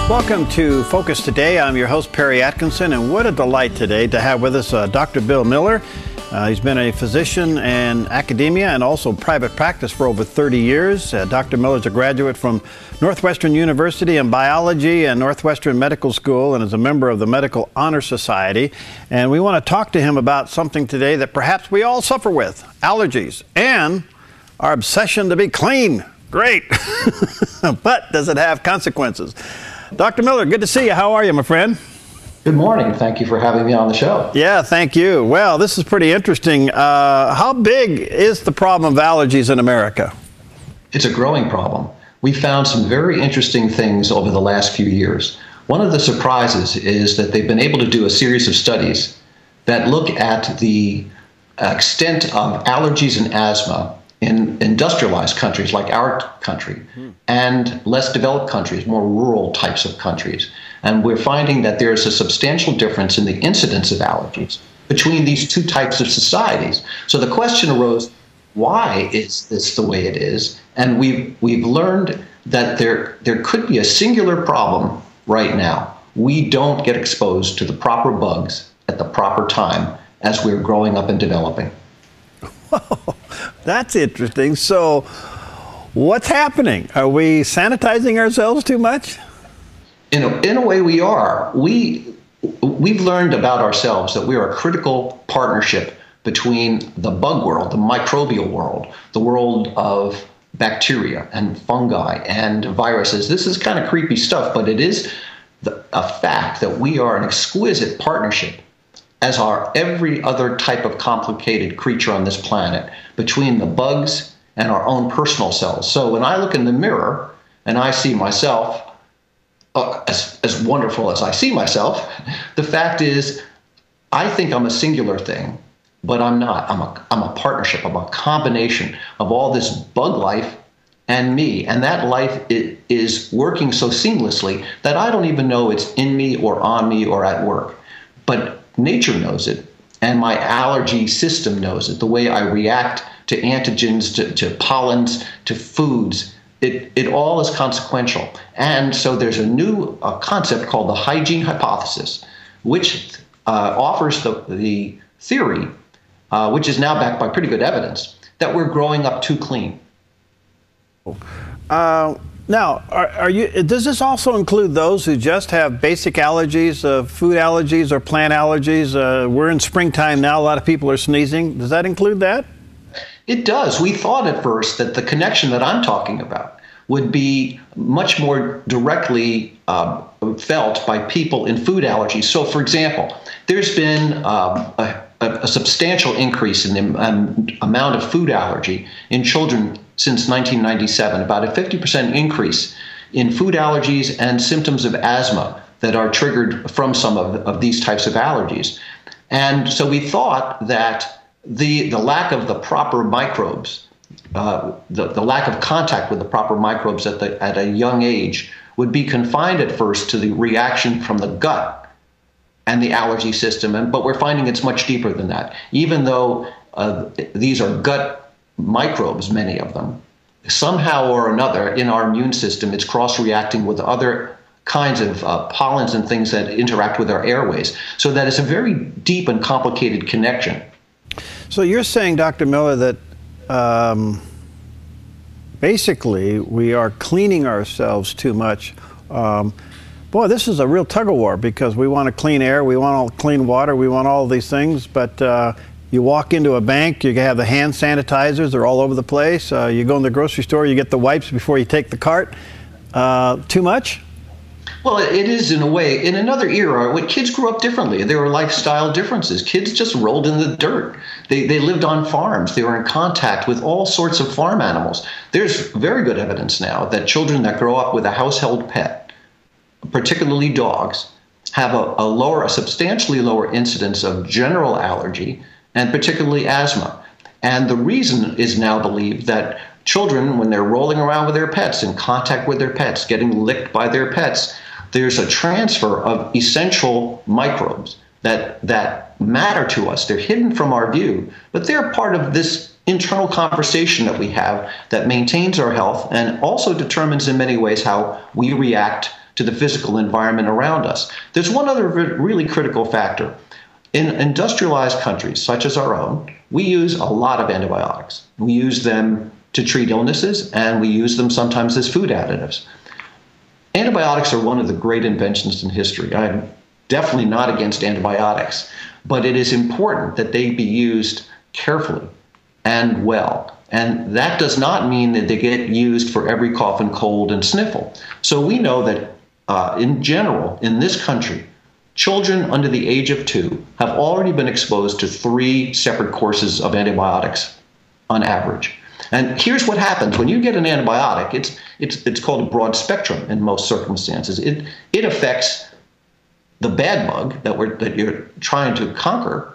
Welcome to Focus Today. I'm your host, Perry Atkinson, and what a delight today to have with us Dr. Bill Miller. He's been a physician in academia and also private practice for over 30 years. Dr. Miller is a graduate from Northwestern University in biology and Northwestern Medical School and is a member of the Medical Honor Society. And we want to talk to him about something today that perhaps we all suffer with, allergies, and our obsession to be clean. Great. But does it have consequences? Dr. Miller, good to see you. How are you, my friend? Good morning. Thank you for having me on the show. Yeah, thank you. Well, this is pretty interesting. How big is the problem of allergies in America? It's a growing problem. We found some very interesting things over the last few years. One of the surprises is that they've been able to do a series of studies that look at the extent of allergies and asthma in industrialized countries like our country and less developed countries, more rural types of countries. And we're finding that there's a substantial difference in the incidence of allergies between these two types of societies. So the question arose, why is this the way it is? And we've learned that there could be a singular problem right now. We don't get exposed to the proper bugs at the proper time as we're growing up and developing. That's interesting. So what's happening? Are we sanitizing ourselves too much? In a way we are. We've learned about ourselves that we are a critical partnership between the bug world, the microbial world, the world of bacteria and fungi and viruses. This is kind of creepy stuff, but it is a fact that we are an exquisite partnership, as are every other type of complicated creature on this planet, between the bugs and our own personal selves. So when I look in the mirror and I see myself, as wonderful as I see myself, the fact is I think I'm a singular thing, but I'm not. I'm a partnership. I'm a combination of all this bug life and me. And that life is working so seamlessly that I don't even know it's in me or on me or at work. But nature knows it, and my allergy system knows it. The way I react to antigens, to pollens, to foods, it all is consequential. And so there's a new concept called the hygiene hypothesis, which offers the theory, which is now backed by pretty good evidence, that we're growing up too clean. Now, does this also include those who just have basic allergies, food allergies or plant allergies? We're in springtime now. A lot of people are sneezing. Does that include that? It does. We thought at first that the connection that I'm talking about would be much more directly felt by people in food allergies. So, for example, there's been a substantial increase in the amount of food allergy in children since 1997, about a 50% increase in food allergies and symptoms of asthma that are triggered from some of these types of allergies. And so we thought that the lack of the proper microbes, the lack of contact with the proper microbes at a young age would be confined at first to the reaction from the gut and the allergy system. But we're finding it's much deeper than that. Even though these are gut microbes, many of them, somehow or another in our immune system, it's cross-reacting with other kinds of pollens and things that interact with our airways. So that it's a very deep and complicated connection. So you're saying, Dr. Miller, that basically we are cleaning ourselves too much. Boy, this is a real tug-of-war because we want clean air, we want all clean water, we want all these things, but you walk into a bank, you have the hand sanitizers, they're all over the place. You go in the grocery store, you get the wipes before you take the cart. Too much? Well, it is in a way. In another era, when kids grew up differently, there were lifestyle differences. Kids just rolled in the dirt. They lived on farms. They were in contact with all sorts of farm animals. There's very good evidence now that children that grow up with a household pet, particularly dogs, have a substantially lower incidence of general allergy and particularly asthma. And the reason is now believed that children, when they're rolling around with their pets, in contact with their pets, getting licked by their pets, there's a transfer of essential microbes that matter to us. They're hidden from our view, but they're part of this internal conversation that we have that maintains our health and also determines in many ways how we react to the physical environment around us. There's one other really critical factor. In industrialized countries, such as our own, we use a lot of antibiotics. We use them to treat illnesses, and we use them sometimes as food additives. Antibiotics are one of the great inventions in history. I'm definitely not against antibiotics, but it is important that they be used carefully and well. And that does not mean that they get used for every cough and cold and sniffle. So we know that in general, in this country, children under the age of 2 have already been exposed to 3 separate courses of antibiotics on average. And here's what happens when you get an antibiotic. It's called a broad spectrum in most circumstances. It affects the bad bug that you're trying to conquer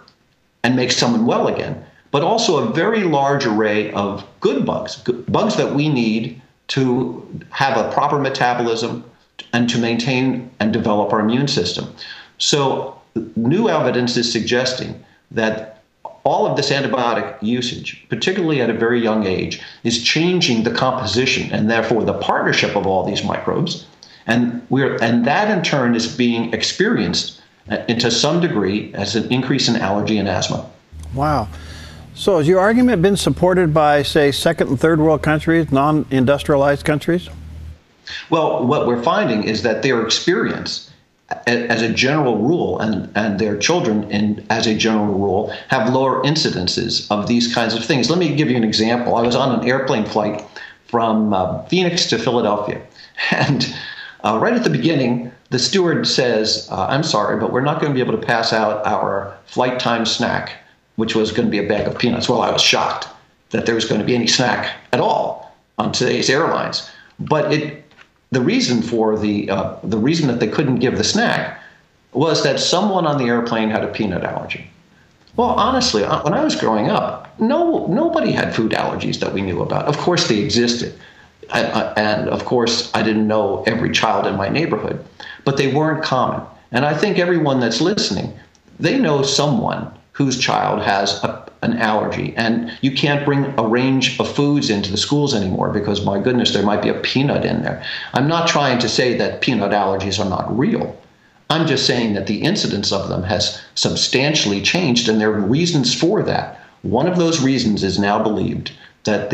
and make someone well again, but also a very large array of good bugs, bugs that we need to have a proper metabolism and to maintain and develop our immune system. So new evidence is suggesting that all of this antibiotic usage, particularly at a very young age, is changing the composition and therefore the partnership of all these microbes. And that in turn is being experienced to some degree as an increase in allergy and asthma. Wow. So has your argument been supported by, say, second and third world countries, non-industrialized countries? Well, what we're finding is that their experience, as a general rule, and their children, as a general rule, have lower incidences of these kinds of things. Let me give you an example. I was on an airplane flight from Phoenix to Philadelphia, and right at the beginning, the steward says, I'm sorry, but we're not going to be able to pass out our flight time snack, which was going to be a bag of peanuts. Well, I was shocked that there was going to be any snack at all on today's airlines. But the reason that they couldn't give the snack was that someone on the airplane had a peanut allergy. Well, honestly, when I was growing up, nobody had food allergies that we knew about. Of course, they existed. And of course, I didn't know every child in my neighborhood, but they weren't common. And I think everyone that's listening, they know someone whose child has an allergy. And you can't bring a range of foods into the schools anymore because, my goodness, there might be a peanut in there. I'm not trying to say that peanut allergies are not real. I'm just saying that the incidence of them has substantially changed, and there are reasons for that. One of those reasons is now believed that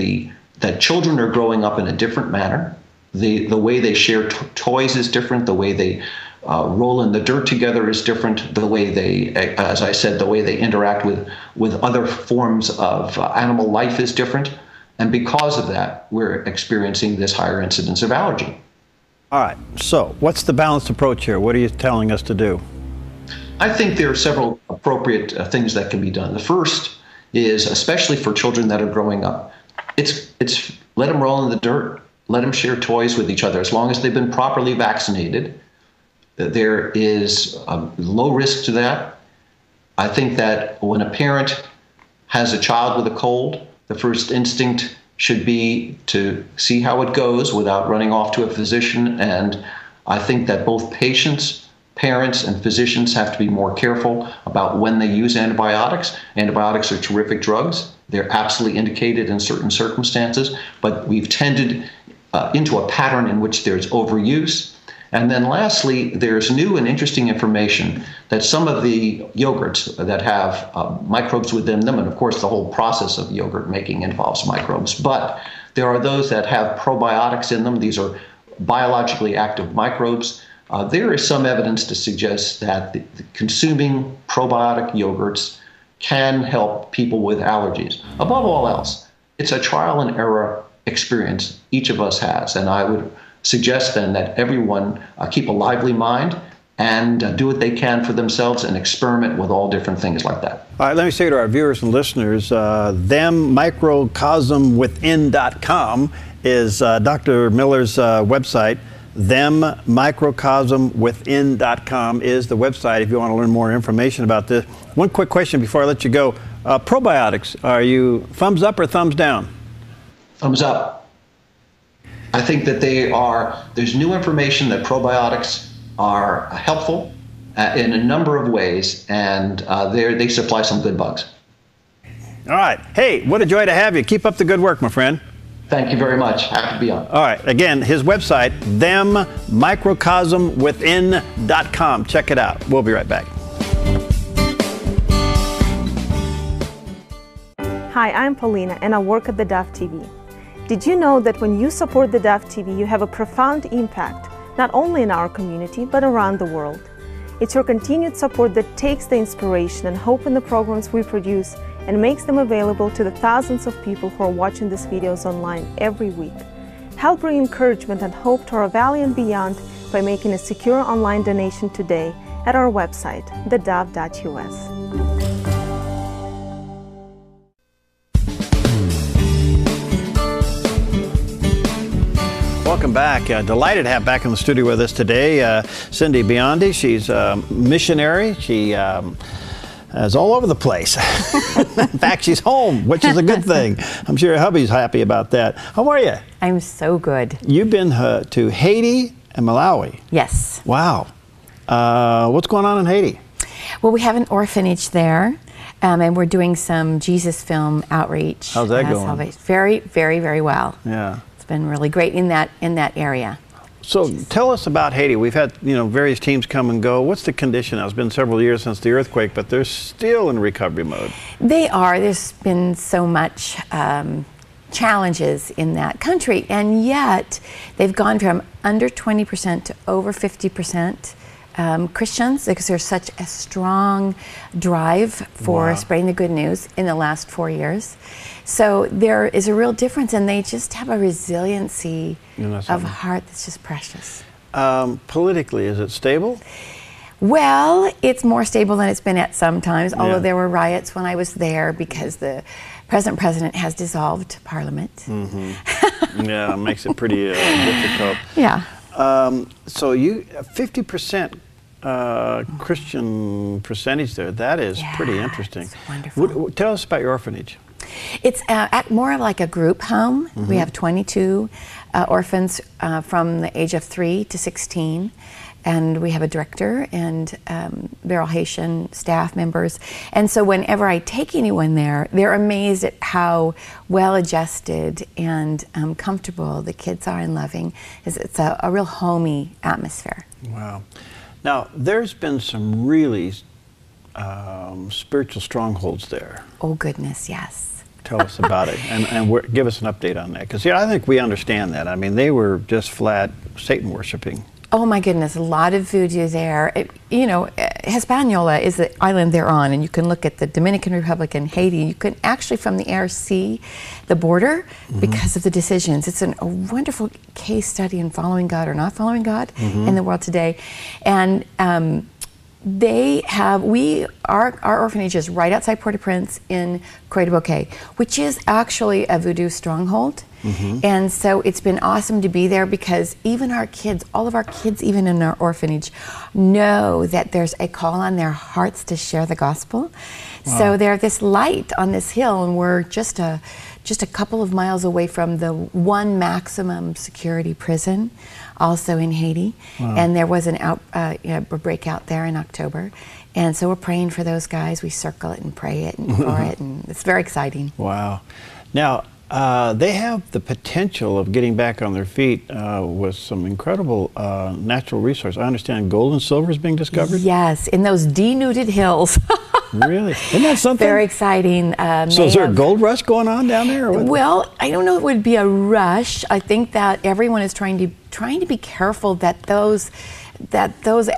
children are growing up in a different manner. The way they share toys is different. The way they roll in the dirt together is different. The way they, as I said, the way they interact with other forms of animal life is different. And because of that, we're experiencing this higher incidence of allergy. All right. So what's the balanced approach here? What are you telling us to do? I think there are several appropriate things that can be done. The first is, especially for children that are growing up, it's let them roll in the dirt. Let them share toys with each other as long as they've been properly vaccinated. There is low risk to that. I think that when a parent has a child with a cold, the first instinct should be to see how it goes without running off to a physician. And I think that both patients, parents, and physicians have to be more careful about when they use antibiotics. Antibiotics are terrific drugs. They're absolutely indicated in certain circumstances, but we've tended into a pattern in which there's overuse. And then lastly, there's new and interesting information that some of the yogurts that have microbes within them, and of course the whole process of yogurt making involves microbes, but there are those that have probiotics in them. These are biologically active microbes. There is some evidence to suggest that consuming probiotic yogurts can help people with allergies. Above all else, it's a trial and error experience each of us has, and I would suggest then that everyone keep a lively mind and do what they can for themselves and experiment with all different things like that. All right, let me say to our viewers and listeners, themmicrocosmwithin.com is Dr. Miller's website. Themmicrocosmwithin.com is the website if you want to learn more information about this. One quick question before I let you go. Probiotics, are you thumbs up or thumbs down? Thumbs up. I think that there's new information that probiotics are helpful in a number of ways, and they supply some good bugs. All right. Hey, what a joy to have you. Keep up the good work, my friend. Thank you very much. Happy to be on. All right. Again, his website, microcosmwithin.com. Check it out. We'll be right back. Hi, I'm Paulina, and I work at theDove TV. Did you know that when you support theDove TV, you have a profound impact, not only in our community, but around the world? It's your continued support that takes the inspiration and hope in the programs we produce and makes them available to the thousands of people who are watching these videos online every week. Help bring encouragement and hope to our valley and beyond by making a secure online donation today at our website, thedove.us. Welcome back. Delighted to have back in the studio with us today Cynthia Biondi. She's a missionary. She is all over the place. In fact, she's home, which is a good thing. I'm sure your hubby's happy about that. How are you? I'm so good. You've been to Haiti and Malawi. Yes. Wow. What's going on in Haiti? Well, we have an orphanage there, and we're doing some Jesus film outreach. How's that going? Very, very, very well. Yeah. It's been really great in that area. So tell us about Haiti. We've had various teams come and go. What's the condition now? It's been several years since the earthquake, but they're still in recovery mode. They are. There's been so much challenges in that country, and yet they've gone from under 20% to over 50% Christians, because there's such a strong drive for spreading the good news in the last 4 years. So there is a real difference, and they just have a resiliency of heart that's just precious. Politically, is it stable? Well, it's more stable than it's been at some times, although there were riots when I was there because the present president has dissolved parliament. Mm-hmm. Yeah, it makes it pretty difficult. Yeah. So you 50% Christian percentage there. That is pretty interesting. It's wonderful. Tell us about your orphanage. It's more like a group home. Mm-hmm. We have 22 orphans from the age of 3 to 16. And we have a director, and they're all Haitian staff members. And so whenever I take anyone there, they're amazed at how well adjusted and comfortable the kids are and loving. It's a real homey atmosphere. Wow. Now, there's been some really spiritual strongholds there. Oh, goodness, yes. Tell us about it, and give us an update on that. Because I think we understand that. I mean, they were just flat Satan worshiping. Oh my goodness, a lot of voodoo there. Hispaniola is the island they're on, and you can look at the Dominican Republic and Haiti. You can actually from the air see the border because of the decisions. It's a wonderful case study in following God or not following God in the world today. And our orphanage is right outside Port-au-Prince in Croix de Bouquet, which is actually a voodoo stronghold. And so it's been awesome to be there because even our kids, all of our kids, even in our orphanage, know that there's a call on their hearts to share the gospel. Wow. So they're this light on this hill, and we're just a couple of miles away from the one maximum security prison, also in Haiti. Wow. And there was a breakout there in October. And so we're praying for those guys. We circle it and pray it and for it, and it's very exciting. Wow. Now, they have the potential of getting back on their feet with some incredible natural resources. I understand gold and silver is being discovered? Yes, in those denuded hills. Really? Isn't that something? Very exciting. So is there a gold rush going on down there? Or well, I don't know if it would be a rush. I think that everyone is trying to be careful that those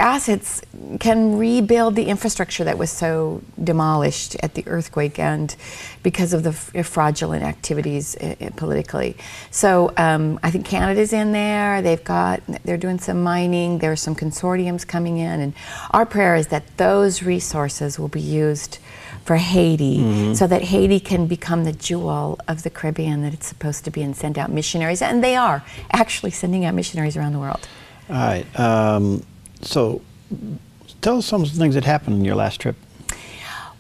assets can rebuild the infrastructure that was so demolished at the earthquake and because of the fraudulent activities politically. So I think Canada's in there. They're doing some mining. There are some consortiums coming in, and our prayer is that those resources will be used for Haiti so that Haiti can become the jewel of the Caribbean that it's supposed to be and send out missionaries. And they are actually sending out missionaries around the world. All right. So tell us some of the things that happened in your last trip.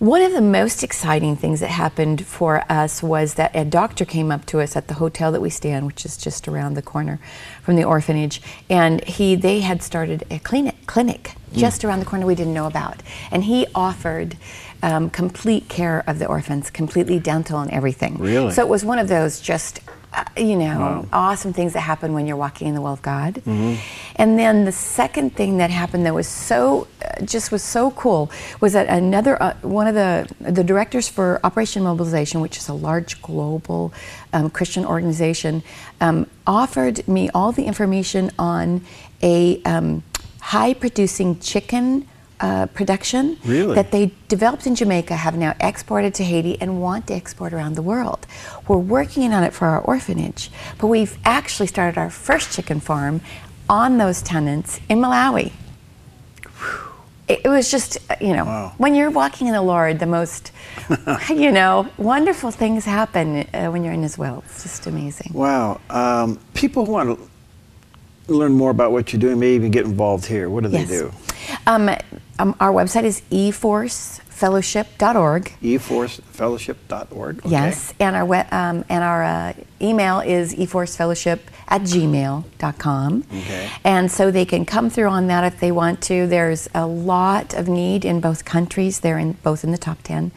One of the most exciting things that happened for us was that a doctor came up to us at the hotel that we stay in, which is just around the corner from the orphanage, and they had started a clinic just around the corner we didn't know about. And he offered complete care of the orphans, completely dental and everything. Really? So it was one of those just awesome things that happen when you're walking in the will of God. And then the second thing that happened that was so cool was that another one of the directors for Operation Mobilization, which is a large global Christian organization, offered me all the information on a high producing chicken production that they developed in Jamaica, have now exported to Haiti, and want to export around the world. We're working on it for our orphanage, but we've actually started our first chicken farm on those tenants in Malawi. It was just, Wow. when you're walking in the Lord, the most, wonderful things happen when you're in His will. It's just amazing. Wow. People who want to learn more about what you're doing, maybe even get involved here. What do they do? Our website is eforcefellowship.org. eforcefellowship.org. Okay. Yes, and our email is eforcefellowship@gmail.com. Okay. And so they can come through on that if they want to. There's a lot of need in both countries. They're both in the top 10.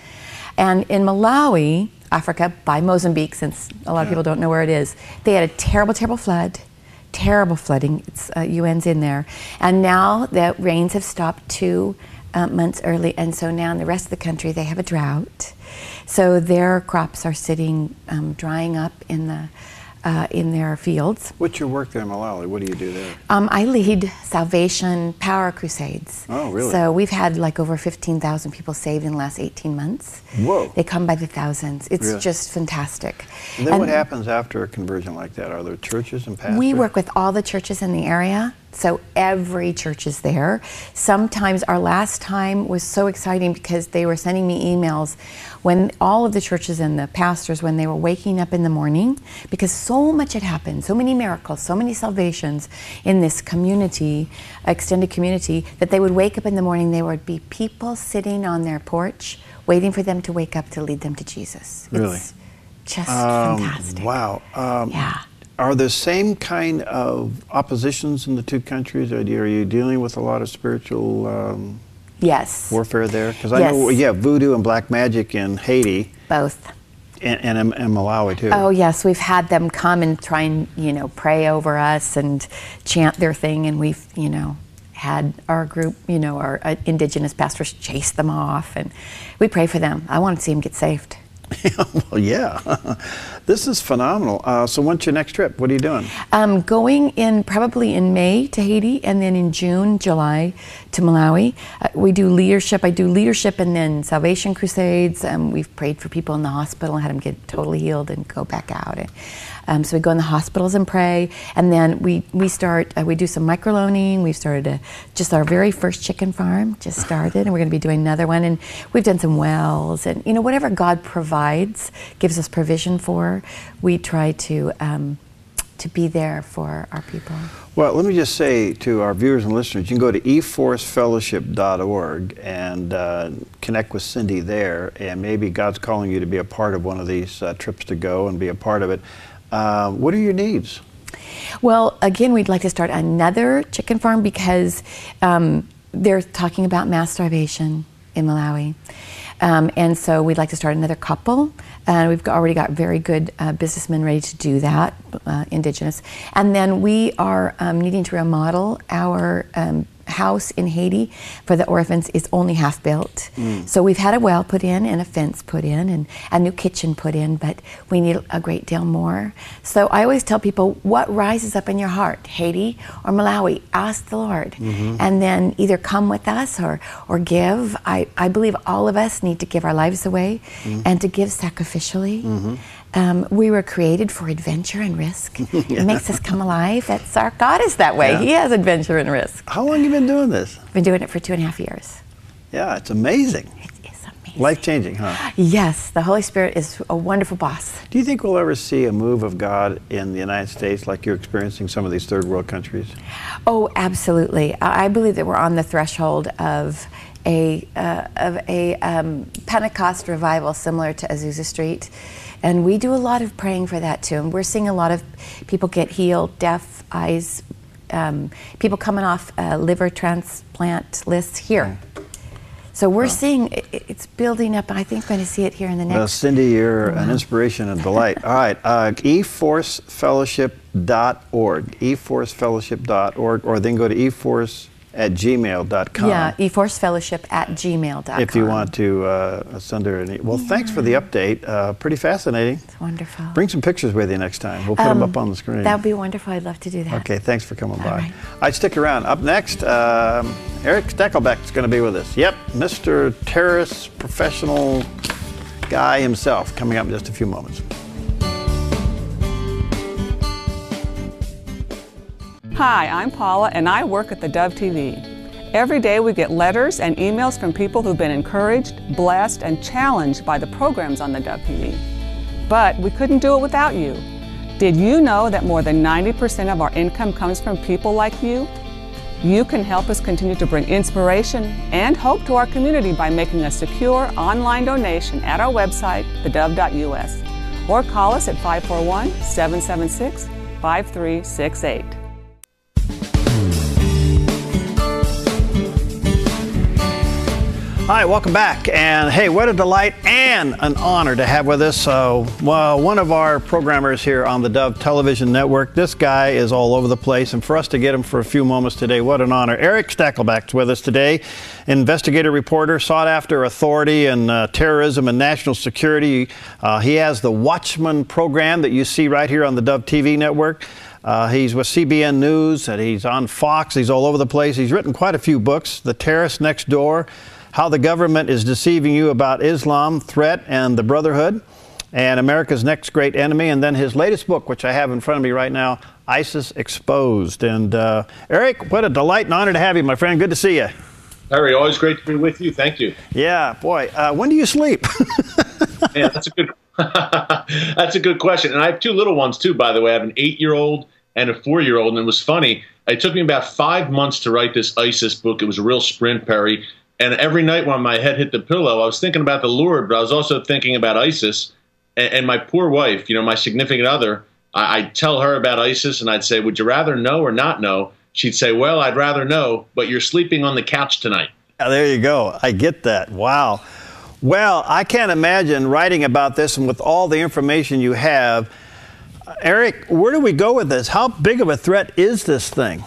And in Malawi, Africa, by Mozambique, since a lot of people don't know where it is, they had a terrible, terrible flood. Terrible flooding. It's UN's in there, and now the rains have stopped 2 months early, and so now in the rest of the country they have a drought. So their crops are sitting, drying up in their fields. What's your work there in Malawi? What do you do there? I lead Salvation Power Crusades. Oh, really? So we've had like over 15,000 people saved in the last 18 months. Whoa. They come by the thousands. It's Really? just fantastic. And then what happens after a conversion like that? Are there churches and pastors? We work with all the churches in the area, so every church is there. Sometimes our last time was so exciting because they were sending me emails when all of the churches and the pastors, when they were waking up in the morning, because so much had happened, so many miracles, so many salvations in this community, extended community, that they would wake up in the morning, there would be people sitting on their porch waiting for them to wake up to lead them to Jesus. Really? It's just fantastic. Wow. Yeah. Are the same kind of oppositions in the two countries? Are you dealing with a lot of spiritual Yes. warfare there? Because I know you have voodoo and black magic in Haiti. Both. And in Malawi too. Oh yes, we've had them come and try and pray over us and chant their thing, and we've had our group, our indigenous pastors chase them off, and we pray for them. I want to see them get saved. Well, yeah. This is phenomenal. So when's your next trip? What are you doing? Going probably in May to Haiti, and then in June, July to Malawi. We do leadership. I do leadership and then salvation crusades. We've prayed for people in the hospital and had them get totally healed and go back out. So we go in the hospitals and pray, and then we do some microloaning. We've started just our very first chicken farm, just started, and we're going to be doing another one. And we've done some wells, and whatever God provides, gives us provision for, we try to be there for our people. Well, let me just say to our viewers and listeners, you can go to eforcefellowship.org and connect with Cindy there, and maybe God's calling you to be a part of one of these trips to go and be a part of it. What are your needs? Well, again, we'd like to start another chicken farm because they're talking about mass starvation in Malawi. And so we'd like to start another couple. We've already got very good businessmen ready to do that, indigenous. And then we are needing to remodel our house in Haiti for the orphans. Is only half built. So we've had a well put in and a fence put in and a new kitchen put in, but we need a great deal more. So I always tell people, what rises up in your heart, Haiti or Malawi? Ask the Lord, and then either come with us or give. I believe all of us need to give our lives away and to give sacrificially. We were created for adventure and risk. It makes us come alive. That's our God is that way. Yeah. He has adventure and risk. How long have you been doing this? I've been doing it for 2.5 years. Yeah, it's amazing. It is amazing. Life-changing, huh? Yes, the Holy Spirit is a wonderful boss. Do you think we'll ever see a move of God in the United States like you're experiencing some of these third world countries? Oh, absolutely. I believe that we're on the threshold of a Pentecost revival similar to Azusa Street. And we do a lot of praying for that too. And we're seeing a lot of people get healed, deaf, eyes, people coming off liver transplant lists here. So we're seeing it's building up. I think we're going to see it here in the next. Cindy, you're an inspiration and delight. All right, eforcefellowship.org, eforcefellowship.org, or then go to eforce@gmail.com. Yeah, eforcefellowship@gmail.com. If you want to send her an Well, thanks for the update. Pretty fascinating. It's wonderful. Bring some pictures with you next time. We'll put them up on the screen. That would be wonderful. I'd love to do that. Okay, thanks for coming by. Right. All right, stick around. Up next, Erick Stakelbeck is going to be with us. Yep, Mr. Terrorist professional guy himself, coming up in just a few moments. Hi, I'm Paula, and I work at theDove TV. Every day we get letters and emails from people who've been encouraged, blessed, and challenged by the programs on theDove TV. But we couldn't do it without you. Did you know that more than 90% of our income comes from people like you? You can help us continue to bring inspiration and hope to our community by making a secure online donation at our website, thedove.us, or call us at 541-776-5368. Hi, welcome back. And hey, what a delight and an honor to have with us one of our programmers here on the Dove Television Network. This guy is all over the place, and for us to get him for a few moments today, what an honor. Erick Stakelbeck's with us today, investigative reporter, sought after authority in terrorism and national security. He has the Watchman program that you see right here on the Dove TV Network. He's with CBN News, and he's on Fox. He's all over the place. He's written quite a few books. The Terrorist Next Door, How the Government is Deceiving You About Islam, Threat, and the Brotherhood, and America's Next Great Enemy, and then his latest book, which I have in front of me right now, ISIS Exposed. And Erick, what a delight and honor to have you, my friend. Good to see you. Harry, always great to be with you. Thank you. Yeah, boy. When do you sleep? Yeah, that's a good that's a good question. And I have two little ones, too, by the way. I have an 8-year-old and a 4-year-old. And it was funny. It took me about 5 months to write this ISIS book. It was a real sprint, Perry. And every night when my head hit the pillow, I was thinking about the Lord, but I was also thinking about ISIS. And my poor wife, you know, my significant other, I'd tell her about ISIS, and I'd say, would you rather know or not know? She'd say, well, I'd rather know, but you're sleeping on the couch tonight. Oh, there you go. I get that. Wow. Well, I can't imagine writing about this and with all the information you have. Erick, where do we go with this? How big of a threat is this thing?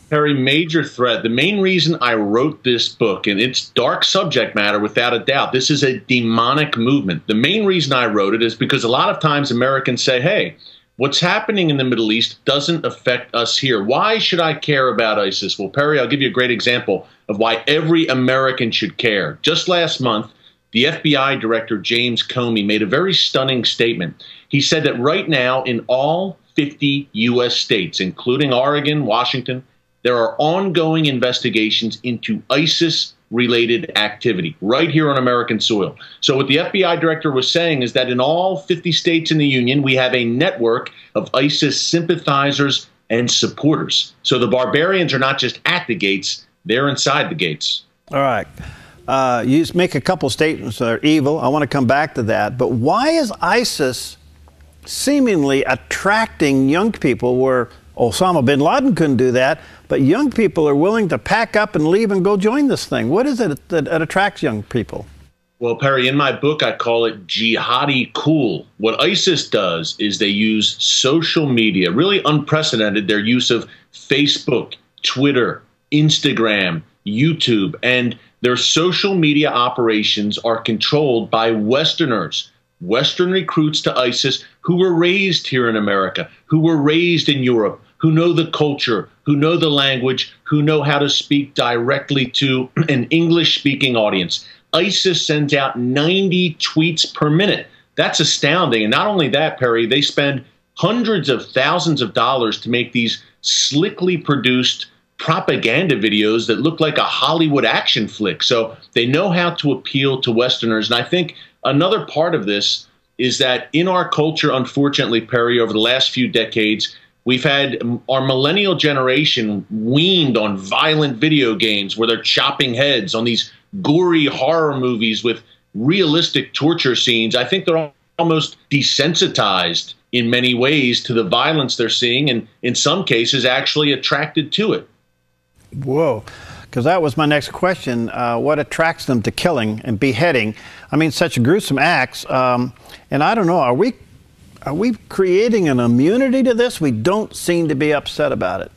Very major threat. The main reason I wrote this book, and it's dark subject matter without a doubt, this is a demonic movement. The main reason I wrote it is because a lot of times Americans say, hey, what's happening in the Middle East doesn't affect us here. Why should I care about ISIS? Well, Perry, I'll give you a great example of why every American should care. Just last month, the FBI Director James Comey made a very stunning statement. He said that right now in all 50 U.S. states, including Oregon, Washington, there are ongoing investigations into ISIS-related activity right here on American soil. So what the FBI director was saying is that in all 50 states in the union, we have a network of ISIS sympathizers and supporters. So the barbarians are not just at the gates, they're inside the gates. All right. You make a couple statements that are evil. I want to come back to that. But why is ISIS seemingly attracting young people where Osama bin Laden couldn't do that, but young people are willing to pack up and leave and go join this thing? What is it that attracts young people? Well, Perry, in my book, I call it jihadi cool. What ISIS does is they use social media, really unprecedented, their use of Facebook, Twitter, Instagram, YouTube, and their social media operations are controlled by Westerners, Western recruits to ISIS who were raised here in America, who were raised in Europe, who know the culture, who know the language, who know how to speak directly to an English-speaking audience. ISIS sends out 90 tweets per minute. That's astounding. And not only that, Perry, they spend hundreds of thousands of dollars to make these slickly produced propaganda videos that look like a Hollywood action flick. So they know how to appeal to Westerners. And I think another part of this is that in our culture, unfortunately, Perry, over the last few decades, we've had our millennial generation weaned on violent video games where they're chopping heads, on these gory horror movies with realistic torture scenes. I think they're almost desensitized in many ways to the violence they're seeing, and in some cases actually attracted to it. Whoa. because that was my next question. What attracts them to killing and beheading? I mean, such gruesome acts. And I don't know, are we creating an immunity to this? We don't seem to be upset about it.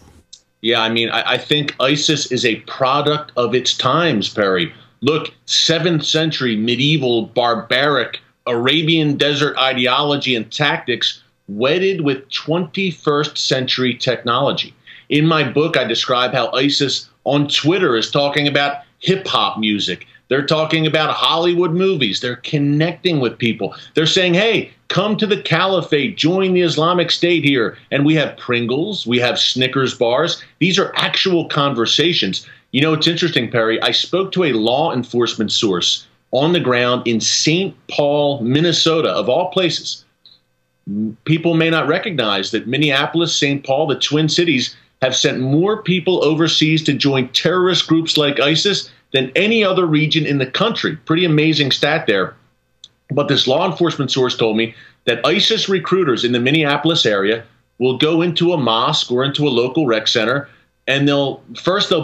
Yeah, I mean, I think ISIS is a product of its times, Perry. Look, 7th century medieval barbaric Arabian desert ideology and tactics wedded with 21st century technology. In my book, I describe how ISIS on Twitter is talking about hip-hop music. They're talking about Hollywood movies. They're connecting with people. They're saying, hey, come to the caliphate, join the Islamic State here. And we have Pringles, we have Snickers bars. These are actual conversations. You know, it's interesting, Perry. I spoke to a law enforcement source on the ground in St. Paul, Minnesota, of all places. People may not recognize that Minneapolis, St. Paul, the Twin Cities, have sent more people overseas to join terrorist groups like ISIS than any other region in the country. Pretty amazing stat there. But this law enforcement source told me that ISIS recruiters in the Minneapolis area will go into a mosque or into a local rec center, and they'll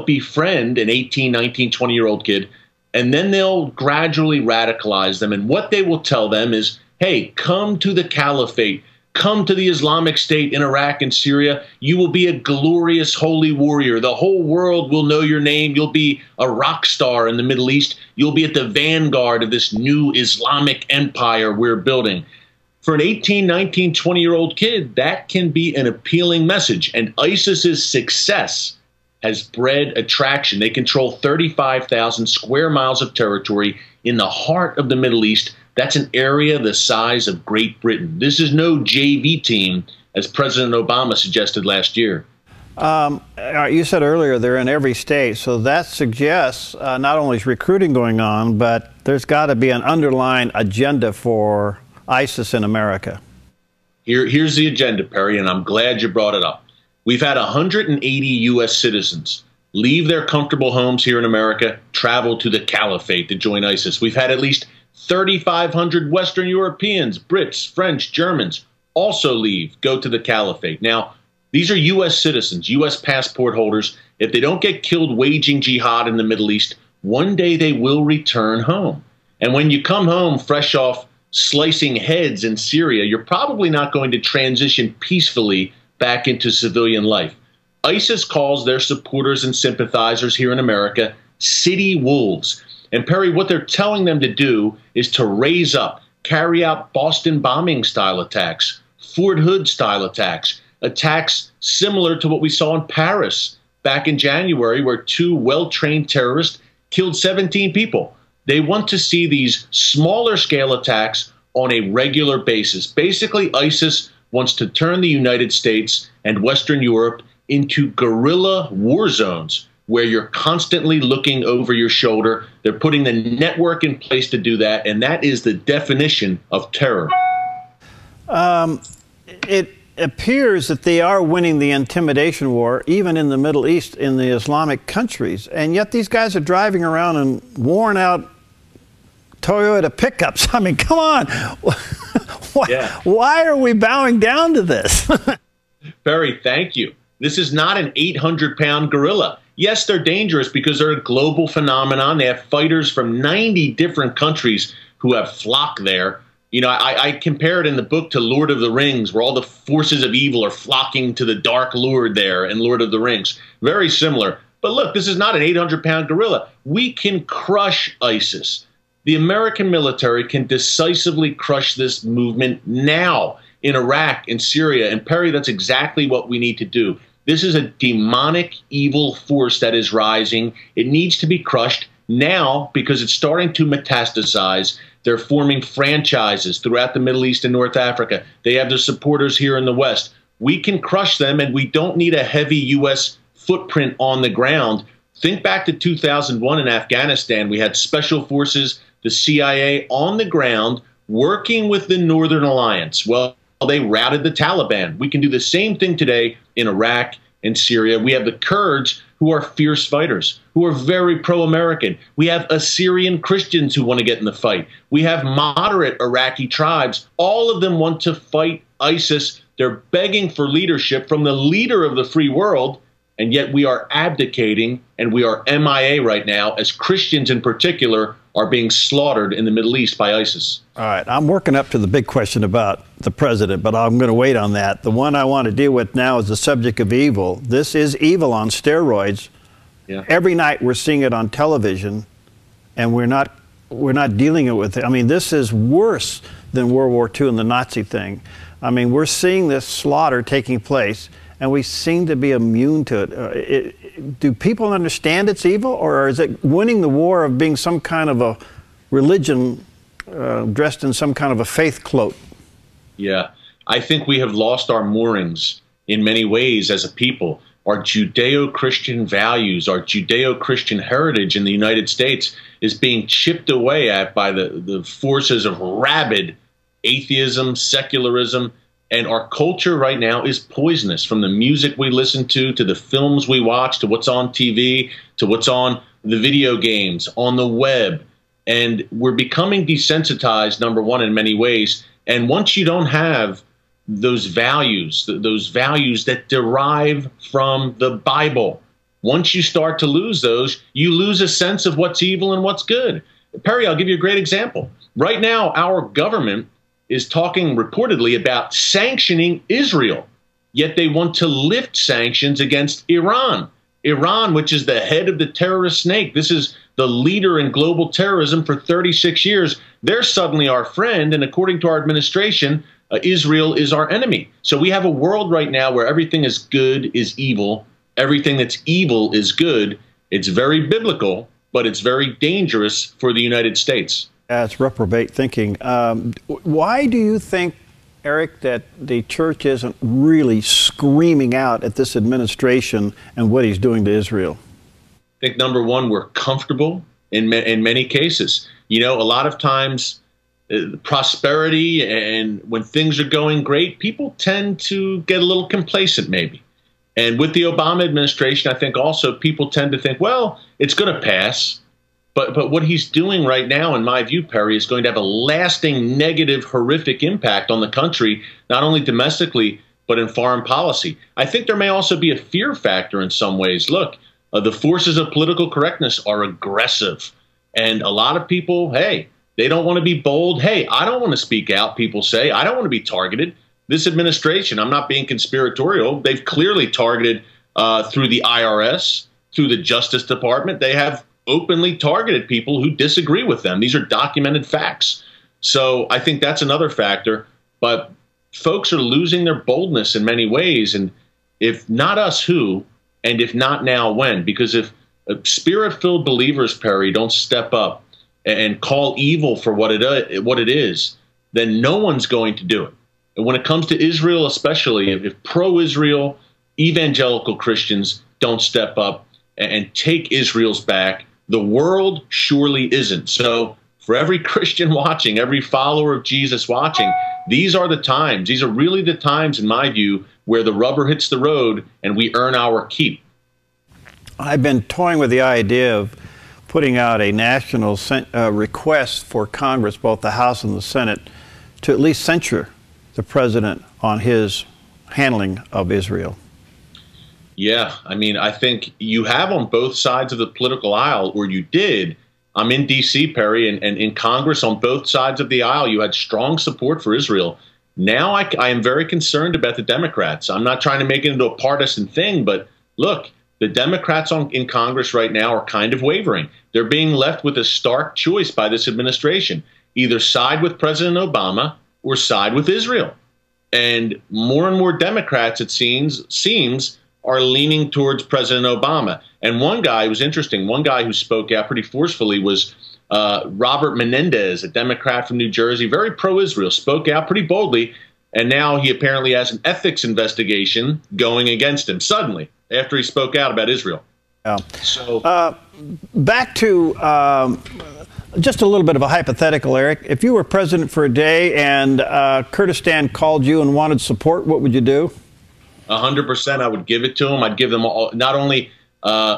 befriend an 18, 19, 20-year-old kid, and then they'll gradually radicalize them. And what they will tell them is, hey, come to the caliphate. Come to the Islamic State in Iraq and Syria. You will be a glorious holy warrior. The whole world will know your name. You'll be a rock star in the Middle East. You'll be at the vanguard of this new Islamic empire we're building. For an 18, 19, 20-year-old kid, that can be an appealing message. And ISIS's success has bred attraction. They control 35,000 square miles of territory in the heart of the Middle East. That's an area the size of Great Britain. This is no JV team, as President Obama suggested last year. You said earlier they're in every state, so that suggests not only is recruiting going on, but there's got to be an underlying agenda for ISIS in America. Here's the agenda, Perry, and I'm glad you brought it up. We've had 180 U.S. citizens leave their comfortable homes here in America, travel to the caliphate to join ISIS. We've had at least 3,500 Western Europeans, Brits, French, Germans also leave, go to the caliphate. Now, these are U.S. citizens, U.S. passport holders. If they don't get killed waging jihad in the Middle East, one day they will return home. And when you come home fresh off slicing heads in Syria, you're probably not going to transition peacefully back into civilian life. ISIS calls their supporters and sympathizers here in America city wolves. And Perry, what they're telling them to do is to raise up, carry out Boston bombing style attacks, Fort Hood style attacks, attacks similar to what we saw in Paris back in January, where 2 well-trained terrorists killed 17 people. They want to see these smaller scale attacks on a regular basis. Basically, ISIS wants to turn the United States and Western Europe into guerrilla war zones, where you're constantly looking over your shoulder. They're putting the network in place to do that, and that is the definition of terror. It appears that they are winning the intimidation war, even in the Middle East, in the Islamic countries, and yet these guys are driving around in worn-out Toyota pickups. I mean, come on. Why are we bowing down to this? Barry, thank you. This is not an 800-pound gorilla. Yes, they're dangerous because they're a global phenomenon. They have fighters from 90 different countries who have flocked there. You know, I compare it in the book to Lord of the Rings, where all the forces of evil are flocking to the Dark Lord there in Lord of the Rings. Very similar. But look, this is not an 800-pound gorilla. We can crush ISIS. The American military can decisively crush this movement now in Iraq and Syria. And Perry, that's exactly what we need to do. This is a demonic, evil force that is rising. It needs to be crushed now because it's starting to metastasize. They're forming franchises throughout the Middle East and North Africa. They have their supporters here in the West. We can crush them, and we don't need a heavy U.S. footprint on the ground. Think back to 2001 in Afghanistan. We had special forces, the CIA on the ground, working with the Northern Alliance. Well, they routed the Taliban. We can do the same thing today in Iraq and Syria. We have the Kurds, who are fierce fighters, who are very pro-American. We have Assyrian Christians who want to get in the fight. We have moderate Iraqi tribes. All of them want to fight ISIS. They're begging for leadership from the leader of the free world. and yet we are abdicating and we are MIA right now as Christians in particular are being slaughtered in the Middle East by ISIS. All right, I'm working up to the big question about the president, but I'm going to wait on that. The one I want to deal with now is the subject of evil. This is evil on steroids. Yeah. Every night we're seeing it on television, and we're not dealing with it. I mean, this is worse than World War II and the Nazi thing. I mean, we're seeing this slaughter taking place, and we seem to be immune to it. Do people understand it's evil, or is it winning the war of being some kind of a religion dressed in some kind of a faith cloak? Yeah, I think we have lost our moorings in many ways as a people. Our Judeo-Christian values, our Judeo-Christian heritage in the United States is being chipped away at by the forces of rabid atheism, secularism, and our culture right now is poisonous, from the music we listen to the films we watch, to what's on TV, to what's on the video games, on the web. And we're becoming desensitized, number one, in many ways. And once you don't have those values that derive from the Bible, once you start to lose those, you lose a sense of what's evil and what's good. Perry, I'll give you a great example. Right now, our government is talking reportedly about sanctioning Israel, yet they want to lift sanctions against Iran. Iran, which is the head of the terrorist snake, this is the leader in global terrorism for 36 years. They're suddenly our friend, and according to our administration, Israel is our enemy. So we have a world right now where everything is good is evil, everything that's evil is good. It's very biblical, but it's very dangerous for the United States. It's reprobate thinking. Why do you think, Eric, that the church isn't really screaming out at this administration and what he's doing to Israel? I think, number one, we're comfortable in many cases. You know, a lot of times, prosperity and when things are going great, people tend to get a little complacent maybe. And with the Obama administration, I think also people tend to think, well, it's going to pass. But what he's doing right now, in my view, Perry, is going to have a lasting negative, horrific impact on the country, not only domestically, but in foreign policy. I think there may also be a fear factor in some ways. Look, the forces of political correctness are aggressive. And a lot of people, hey, they don't want to be bold. Hey, I don't want to speak out, people say. I don't want to be targeted. This administration, I'm not being conspiratorial, they've clearly targeted through the IRS, through the Justice Department. They have openly targeted people who disagree with them. These are documented facts. So I think that's another factor. But folks are losing their boldness in many ways. And if not us, who? And if not now, when? Because if spirit-filled believers, Perry, don't step up and call evil for what it is, then no one's going to do it. And when it comes to Israel especially, if pro-Israel evangelical Christians don't step up and take Israel's back, the world surely isn't. So for every Christian watching, every follower of Jesus watching, these are the times. These are really the times, in my view, where the rubber hits the road and we earn our keep. I've been toying with the idea of putting out a national request for Congress, both the House and the Senate, to at least censure the president on his handling of Israel. Yeah, I mean, I think you have on both sides of the political aisle, or you did. I'm in D.C., Perry, and in Congress on both sides of the aisle, you had strong support for Israel. Now I am very concerned about the Democrats. I'm not trying to make it into a partisan thing, but look, the Democrats in Congress right now are kind of wavering. They're being left with a stark choice by this administration. Either side with President Obama or side with Israel. And more Democrats, it seems are leaning towards President Obama. And one guy was interesting. One guy who spoke out pretty forcefully was Robert Menendez, a Democrat from New Jersey, very pro-Israel, spoke out pretty boldly. And now he apparently has an ethics investigation going against him suddenly after he spoke out about Israel. Yeah. So back to just a little bit of a hypothetical, Eric. If you were president for a day and Kurdistan called you and wanted support, what would you do? 100%, I would give it to them. I'd give them all, not only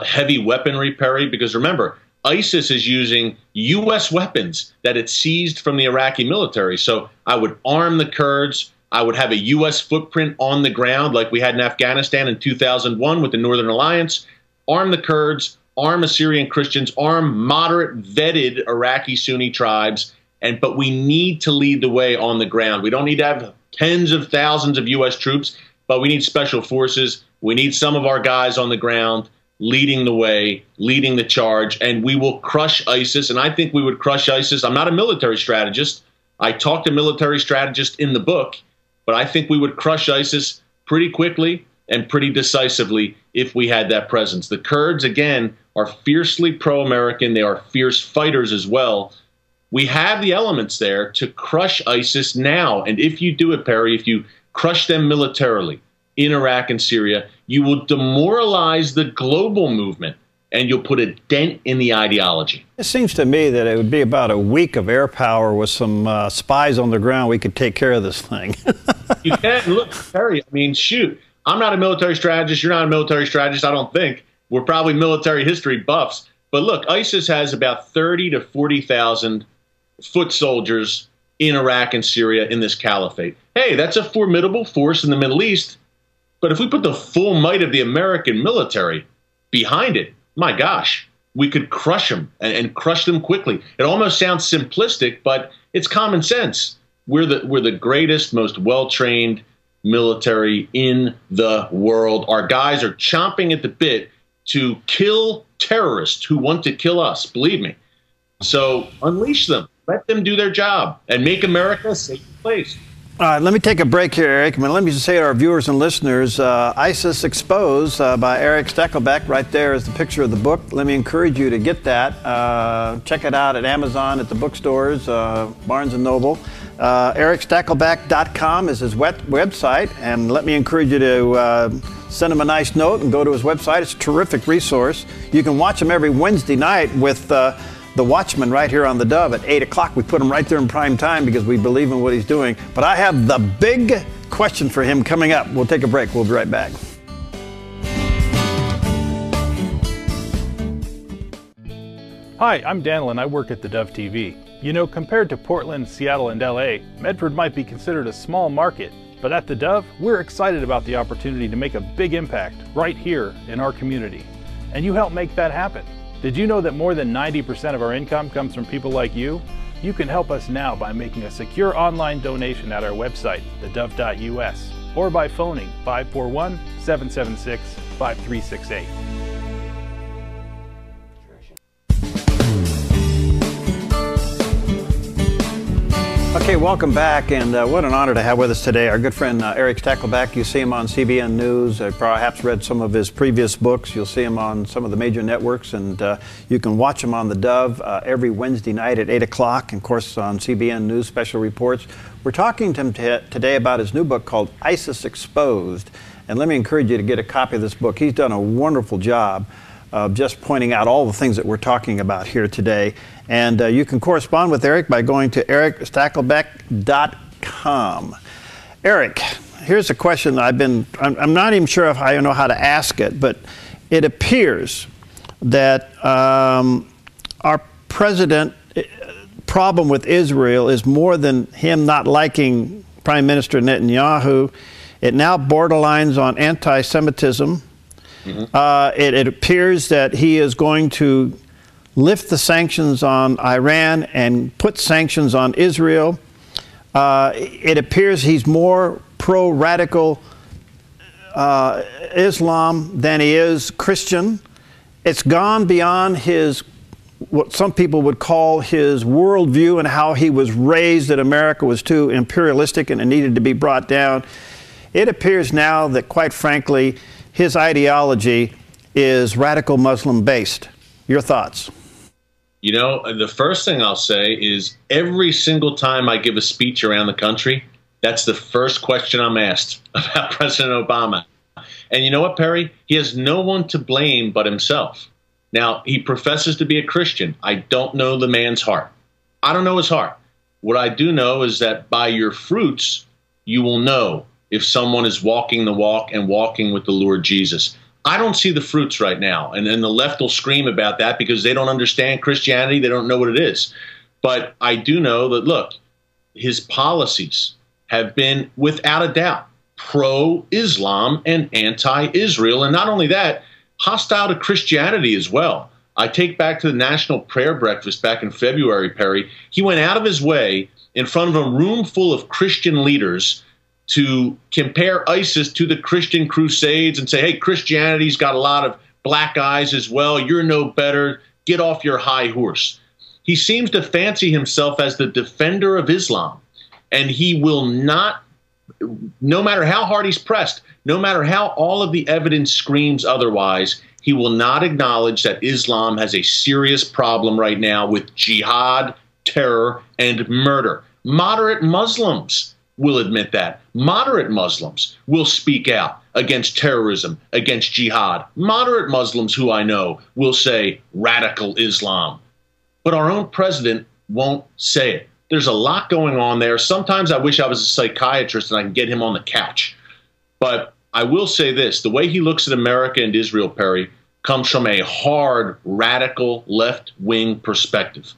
heavy weaponry, Perry, because remember, ISIS is using U.S. weapons that it seized from the Iraqi military. So I would arm the Kurds, I would have a U.S. footprint on the ground like we had in Afghanistan in 2001 with the Northern Alliance, arm the Kurds, arm Assyrian Christians, arm moderate, vetted Iraqi Sunni tribes, but we need to lead the way on the ground. We don't need to have tens of thousands of U.S. troops, but we need special forces. We need some of our guys on the ground leading the way, leading the charge, and we will crush ISIS. And I think we would crush ISIS. I'm not a military strategist. I talked to military strategists in the book, but I think we would crush ISIS pretty quickly and pretty decisively if we had that presence. The Kurds, again, are fiercely pro-American. They are fierce fighters as well. We have the elements there to crush ISIS now. And if you do it, Perry, if you crush them militarily in Iraq and Syria, you will demoralize the global movement and you'll put a dent in the ideology. It seems to me that it would be about a week of air power with some spies on the ground. We could take care of this thing. You can. Look, Perry, I mean, shoot. I'm not a military strategist. You're not a military strategist, I don't think. We're probably military history buffs. But look, ISIS has about 30 to 40,000 foot soldiers in Iraq and Syria in this caliphate. Hey, that's a formidable force in the Middle East. But if we put the full might of the American military behind it, my gosh, we could crush them and crush them quickly. It almost sounds simplistic, but it's common sense. We're the greatest, most well-trained military in the world. Our guys are chomping at the bit to kill terrorists who want to kill us, believe me. So unleash them. Let them do their job and make America a safe place. All right, let me take a break here, Eric. Let me just say to our viewers and listeners, ISIS Exposed by Erick Stakelbeck. Right there is the picture of the book. Let me encourage you to get that. Check it out at Amazon, at the bookstores, Barnes & Noble. ErickStakelbeck.com is his website. And let me encourage you to send him a nice note and go to his website. It's a terrific resource. You can watch him every Wednesday night with The Watchman right here on the Dove at 8 o'clock. We put him right there in prime time because we believe in what he's doing. But I have the big question for him coming up. We'll take a break. We'll be right back. Hi, I'm Daniel and I work at theDove TV. You know, compared to Portland, Seattle, and LA, Medford might be considered a small market. But at theDove, we're excited about the opportunity to make a big impact right here in our community. And you help make that happen. Did you know that more than 90% of our income comes from people like you? You can help us now by making a secure online donation at our website, thedove.us, or by phoning 541-776-5368. Okay, welcome back, and what an honor to have with us today our good friend Erick Stakelbeck. You see him on CBN News, perhaps read some of his previous books. You'll see him on some of the major networks, and you can watch him on the Dove every Wednesday night at 8 o'clock, and of course on CBN News special reports. We're talking to him today about his new book called ISIS Exposed, and let me encourage you to get a copy of this book. He's done a wonderful job of just pointing out all the things that we're talking about here today. And you can correspond with Erick by going to ErickStakelbeck.com. Erick, here's a question I'm not even sure if I know how to ask it, but it appears that our president problem with Israel is more than him not liking Prime Minister Netanyahu. It now borderlines on anti-Semitism. Mm-hmm. It appears that he is going to lift the sanctions on Iran and put sanctions on Israel. It appears he's more pro-radical Islam than he is Christian. It's gone beyond his, what some people would call his worldview and how he was raised, that America was too imperialistic and it needed to be brought down. It appears now that, quite frankly, his ideology is radical Muslim based. Your thoughts? You know, the first thing I'll say is every single time I give a speech around the country, that's the first question I'm asked about President Obama. And you know what, Perry? He has no one to blame but himself. Now, he professes to be a Christian. I don't know the man's heart. I don't know his heart. What I do know is that by your fruits, you will know if someone is walking the walk and walking with the Lord Jesus. I don't see the fruits right now. And then the left will scream about that because they don't understand Christianity. They don't know what it is. But I do know that, look, his policies have been, without a doubt, pro-Islam and anti-Israel. And not only that, hostile to Christianity as well. I take back to the National Prayer Breakfast back in February, Perry. He went out of his way in front of a room full of Christian leaders to compare ISIS to the Christian Crusades and say, hey, Christianity's got a lot of black eyes as well. You're no better. Get off your high horse. He seems to fancy himself as the defender of Islam, and he will not, no matter how hard he's pressed, no matter how all of the evidence screams otherwise, he will not acknowledge that Islam has a serious problem right now with jihad, terror, and murder. Moderate Muslims will admit that. Moderate Muslims will speak out against terrorism, against jihad. Moderate Muslims who I know will say radical Islam. But our own president won't say it. There's a lot going on there. Sometimes I wish I was a psychiatrist and I can get him on the couch. But I will say this, the way he looks at America and Israel, Perry, comes from a hard, radical, left-wing perspective.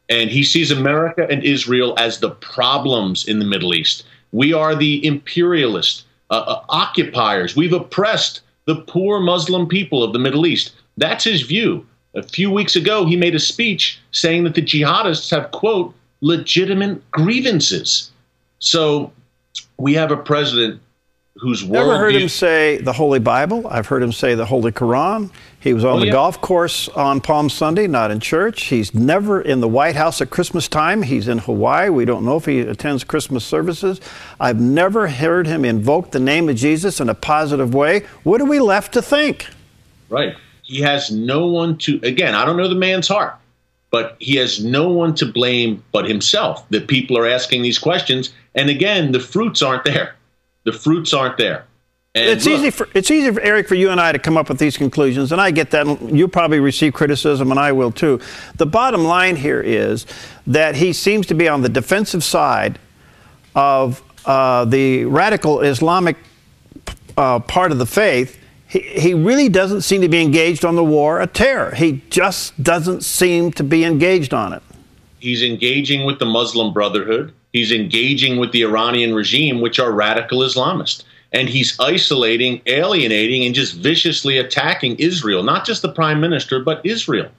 And he sees America and Israel as the problems in the Middle East. We are the imperialist occupiers. We've oppressed the poor Muslim people of the Middle East. That's his view. A few weeks ago, he made a speech saying that the jihadists have, quote, legitimate grievances. So we have a president whose worldview... Never heard him say the Holy Bible. I've heard him say the Holy Quran. He was on the golf course on Palm Sunday, not in church. He's never in the White House at Christmas time. He's in Hawaii. We don't know if he attends Christmas services. I've never heard him invoke the name of Jesus in a positive way. What are we left to think? Right. He has no one to... Again, I don't know the man's heart, but he has no one to blame but himself that people are asking these questions. And again, the fruits aren't there. The fruits aren't there. And it's easy for Eric, for you and I to come up with these conclusions, and I get that. And you'll probably receive criticism, and I will too. The bottom line here is that he seems to be on the defensive side of the radical Islamic part of the faith. He really doesn't seem to be engaged on the war of terror. He just doesn't seem to be engaged on it. He's engaging with the Muslim Brotherhood. He's engaging with the Iranian regime, which are radical Islamists. And he's isolating, alienating, and just viciously attacking Israel, not just the prime minister, but Israel.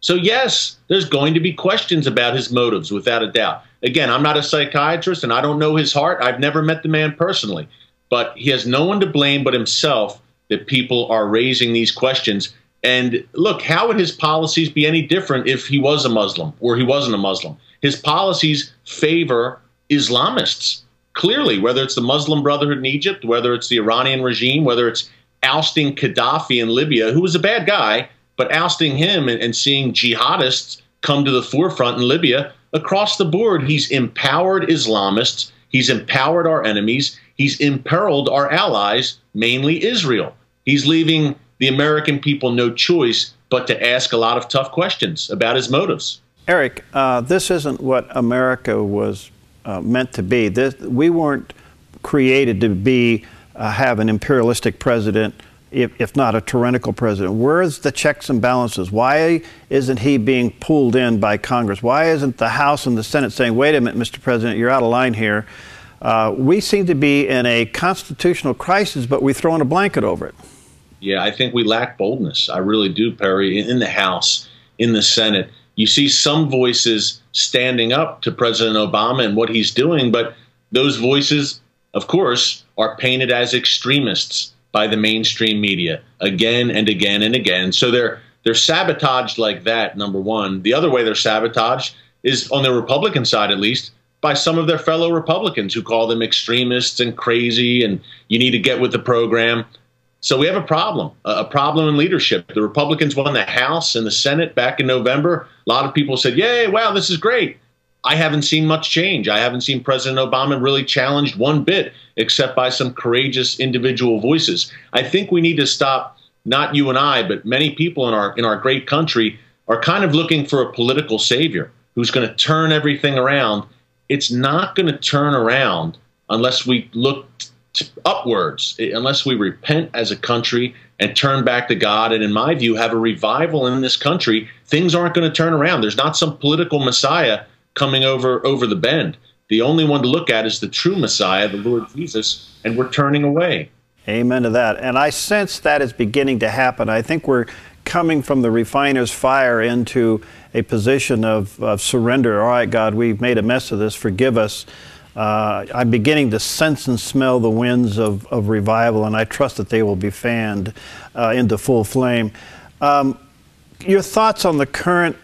So yes, there's going to be questions about his motives, without a doubt. Again, I'm not a psychiatrist, and I don't know his heart. I've never met the man personally. But he has no one to blame but himself that people are raising these questions. And look, how would his policies be any different if he was a Muslim or he wasn't a Muslim? His policies favor Islamists. Clearly, whether it's the Muslim Brotherhood in Egypt, whether it's the Iranian regime, whether it's ousting Gaddafi in Libya, who was a bad guy, but ousting him and seeing jihadists come to the forefront in Libya, across the board, he's empowered Islamists, he's empowered our enemies, he's imperiled our allies, mainly Israel. He's leaving the American people no choice but to ask a lot of tough questions about his motives. Eric, this isn't what America was meant to be. We weren't created to be have an imperialistic president, if not a tyrannical president. Where's the checks and balances? Why isn't he being pulled in by Congress? Why isn't the House and the Senate saying, wait a minute, Mr. President, you're out of line here? We seem to be in a constitutional crisis, but we throw in a blanket over it. Yeah, I think we lack boldness. I really do, Perry. In the House, in the Senate, you see some voices standing up to President Obama and what he's doing, but those voices, of course, are painted as extremists by the mainstream media again and again and again. So they're sabotaged like that, number one. The other way they're sabotaged is, on the Republican side at least, by some of their fellow Republicans who call them extremists and crazy and you need to get with the program. So we have a problem in leadership. The Republicans won the House and the Senate back in November. A lot of people said, yay, wow, this is great. I haven't seen much change. I haven't seen President Obama really challenged one bit, except by some courageous individual voices. I think we need to stop, not you and I, but many people in our great country are kind of looking for a political savior who's going to turn everything around. It's not going to turn around unless we look upwards, unless we repent as a country and turn back to God, and in my view, have a revival in this country. Things aren't going to turn around. There's not some political messiah coming over the bend. The only one to look at is the true Messiah, the Lord Jesus, and we're turning away. Amen to that. And I sense that is beginning to happen. I think we're coming from the refiner's fire into a position of surrender. All right, God, we've made a mess of this. Forgive us. I'm beginning to sense and smell the winds of revival, and I trust that they will be fanned into full flame. Your thoughts on the current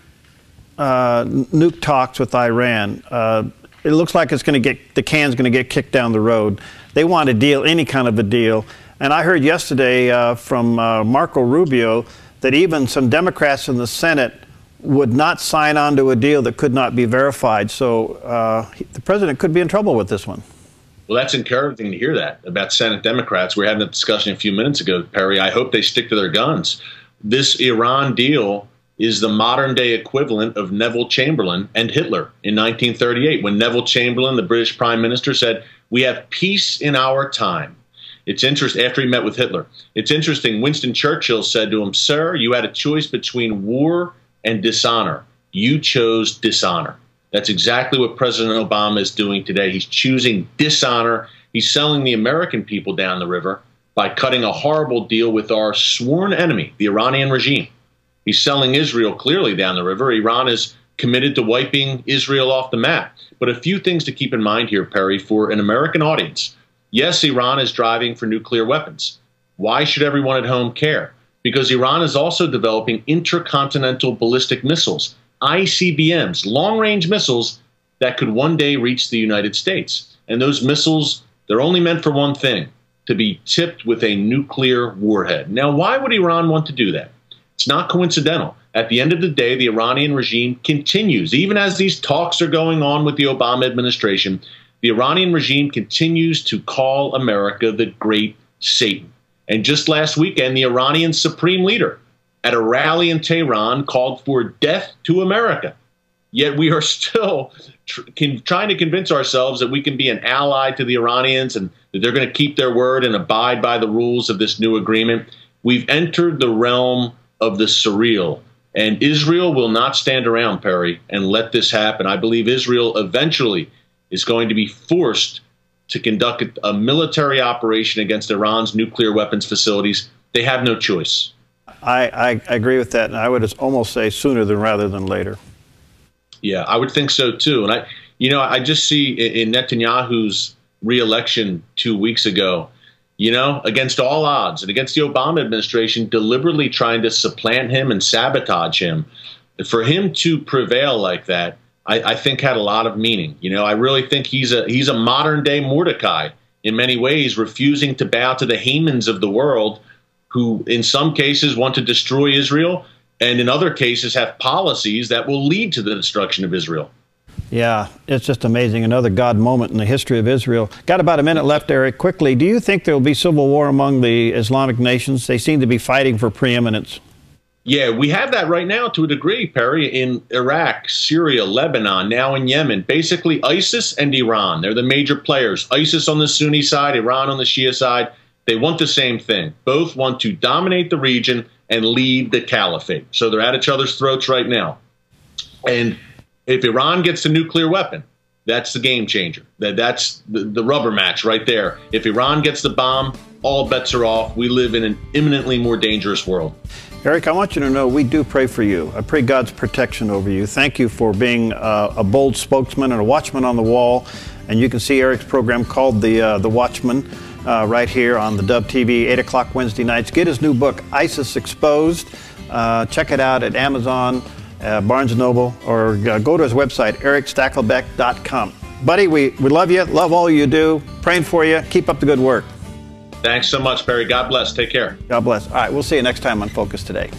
nuke talks with Iran? It looks like it's going to get, the can's going to get kicked down the road. They want a deal, any kind of a deal. And I heard yesterday from Marco Rubio that even some Democrats in the Senate would not sign on to a deal that could not be verified. So the president could be in trouble with this one. Well, that's encouraging to hear that about Senate Democrats. We were having a discussion a few minutes ago, Perry. I hope they stick to their guns. This Iran deal is the modern-day equivalent of Neville Chamberlain and Hitler in 1938, when Neville Chamberlain, the British Prime Minister, said, "We have peace in our time." It's interesting, after he met with Hitler. It's interesting, Winston Churchill said to him, "Sir, you had a choice between war and dishonor. You chose dishonor." That's exactly what President Obama is doing today. He's choosing dishonor. He's selling the American people down the river by cutting a horrible deal with our sworn enemy, the Iranian regime. He's selling Israel clearly down the river. Iran is committed to wiping Israel off the map. But a few things to keep in mind here, Perry, for an American audience. Yes, Iran is driving for nuclear weapons. Why should everyone at home care? Because Iran is also developing intercontinental ballistic missiles, ICBMs, long-range missiles that could one day reach the United States. And those missiles, they're only meant for one thing, to be tipped with a nuclear warhead. Now, why would Iran want to do that? It's not coincidental. At the end of the day, the Iranian regime continues, even as these talks are going on with the Obama administration, the Iranian regime continues to call America the Great Satan. And just last weekend, the Iranian supreme leader at a rally in Tehran called for death to America. Yet we are still trying to convince ourselves that we can be an ally to the Iranians and that they're going to keep their word and abide by the rules of this new agreement. We've entered the realm of the surreal. And Israel will not stand around, Perry, and let this happen. I believe Israel eventually is going to be forced to conduct a military operation against Iran's nuclear weapons facilities. They have no choice. I agree with that, and I would almost say sooner than rather than later. Yeah, I would think so too. And I just see in Netanyahu's re-election 2 weeks ago, against all odds and against the Obama administration deliberately trying to supplant him and sabotage him. For him to prevail like that, I think had a lot of meaning. I really think he's a modern day Mordecai in many ways, refusing to bow to the Hamans of the world, who in some cases want to destroy Israel and in other cases have policies that will lead to the destruction of Israel. Yeah, it's just amazing. Another God moment in the history of Israel. Got about a minute left, Eric. Quickly, do you think there will be civil war among the Islamic nations? They seem to be fighting for preeminence. Yeah, we have that right now to a degree, Perry, in Iraq, Syria, Lebanon, now in Yemen. Basically, ISIS and Iran, they're the major players. ISIS on the Sunni side, Iran on the Shia side. They want the same thing. Both want to dominate the region and lead the caliphate. So they're at each other's throats right now. And if Iran gets a nuclear weapon, that's the game changer. That's the rubber match right there. If Iran gets the bomb, all bets are off. We live in an imminently more dangerous world. Eric, I want you to know we do pray for you. I pray God's protection over you. Thank you for being a bold spokesman and a watchman on the wall. And you can see Eric's program called The Watchman right here on the Dove TV, 8 o'clock Wednesday nights. Get his new book, ISIS Exposed. Check it out at Amazon, Barnes & Noble, or go to his website, erickstakelbeck.com. Buddy, we love you, love all you do, praying for you. Keep up the good work. Thanks so much, Perry. God bless. Take care. God bless. All right, we'll see you next time on Focus Today.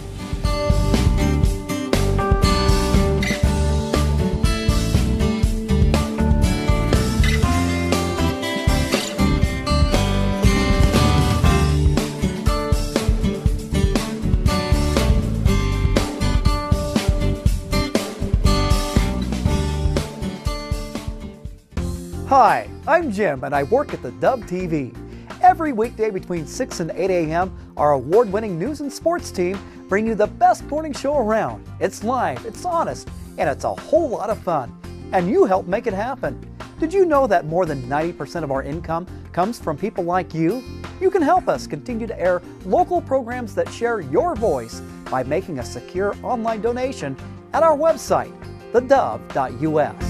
Hi, I'm Jim and I work at the Dove TV. Every weekday between 6 and 8 a.m., our award-winning news and sports team bring you the best morning show around. It's live, it's honest, and it's a whole lot of fun. And you help make it happen. Did you know that more than 90% of our income comes from people like you? You can help us continue to air local programs that share your voice by making a secure online donation at our website, theDove.us.